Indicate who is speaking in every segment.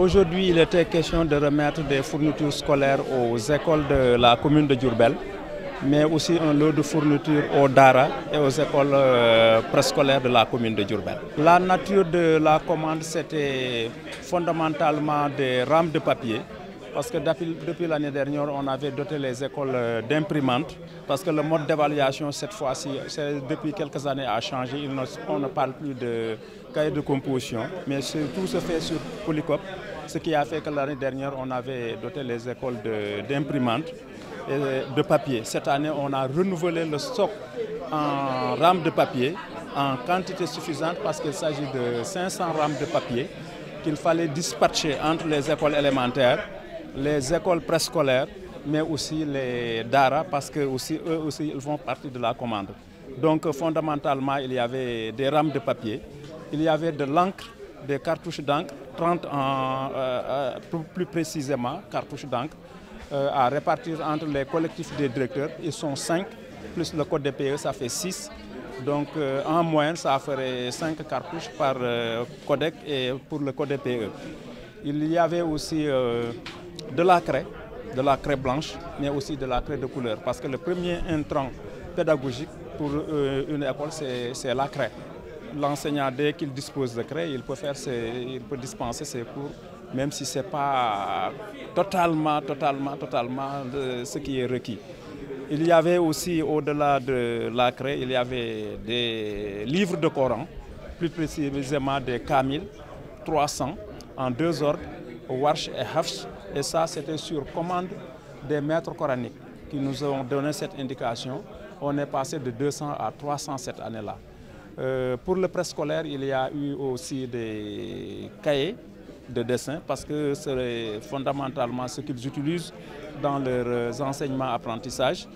Speaker 1: Aujourd'hui, il était question de remettre des fournitures scolaires aux écoles de la commune de Diourbel, mais aussi un lot de fournitures aux Dara et aux écoles préscolaires de la commune de Diourbel. La nature de la commande, c'était fondamentalement des rames de papier, parce que depuis l'année dernière, on avait doté les écoles d'imprimantes, parce que le mode d'évaluation, cette fois-ci, depuis quelques années, a changé. On ne parle plus de cahier de composition, mais tout se fait sur Polycop, ce qui a fait que l'année dernière, on avait doté les écoles d'imprimantes et de papier. Cette année, on a renouvelé le stock en rames de papier en quantité suffisante, parce qu'il s'agit de 500 rames de papier qu'il fallait dispatcher entre les écoles élémentaires, les écoles préscolaires, mais aussi les Dara, parce que eux aussi, ils font partie de la commande. Donc fondamentalement, il y avait des rames de papier, il y avait de l'encre, des cartouches d'encre, 30 plus précisément, cartouches d'encre, à répartir entre les collectifs des directeurs. Ils sont 5, plus le code DPE, ça fait 6. Donc en moyenne, ça ferait 5 cartouches par codec et pour le code DPE. Il y avait aussi de la craie blanche, mais aussi de la craie de couleur. Parce que le premier intrant pédagogique pour une école, c'est la craie. L'enseignant, dès qu'il dispose de craie, il peut dispenser ses cours, même si ce n'est pas totalement ce qui est requis. Il y avait aussi, au-delà de la craie, il y avait des livres de Coran, plus précisément des Kamil, 300, en 2 ordres, Warsh et Hafs. Et ça, c'était sur commande des maîtres coraniques qui nous ont donné cette indication. On est passé de 200 à 300 cette année-là. Pour le préscolaire, il y a eu aussi des cahiers de dessin, parce que c'est fondamentalement ce qu'ils utilisent dans leurs enseignements-apprentissages.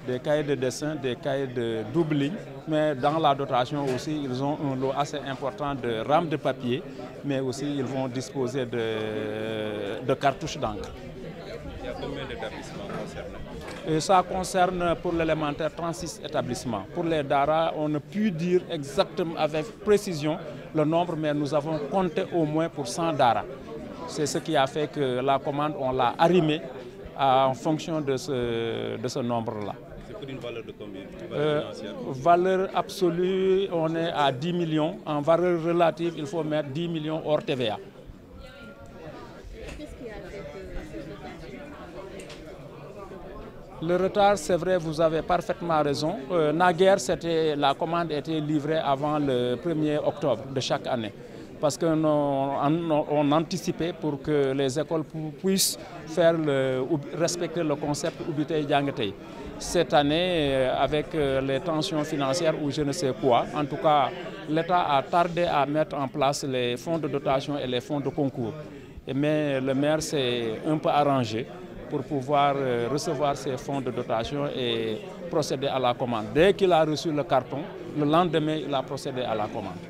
Speaker 1: Des cahiers de dessin, des cahiers de double ligne, mais dans la dotation aussi, ils ont un lot assez important de rames de papier, mais aussi ils vont disposer de cartouches d'encre.
Speaker 2: Il y a combien d'établissements concernés?
Speaker 1: Et ça concerne pour l'élémentaire 36 établissements. Pour les Dara, on ne peut dire exactement avec précision le nombre, mais nous avons compté au moins pour 100 Dara. C'est ce qui a fait que la commande, on l'a arrimée en fonction de ce nombre-là.
Speaker 2: C'est pour une valeur de combien? Valeur financière?
Speaker 1: Valeur absolue, on est à 10 millions. En valeur relative, il faut mettre 10 millions hors TVA. Le retard, c'est vrai, vous avez parfaitement raison. Naguère, la commande était livrée avant le 1er octobre de chaque année. Parce qu'on anticipait pour que les écoles puissent respecter le concept Ubitey Diangetey. Cette année, avec les tensions financières ou je ne sais quoi, en tout cas, l'État a tardé à mettre en place les fonds de dotation et les fonds de concours. Mais le maire s'est un peu arrangé pour pouvoir recevoir ces fonds de dotation et procéder à la commande. Dès qu'il a reçu le carton, le lendemain, il a procédé à la commande.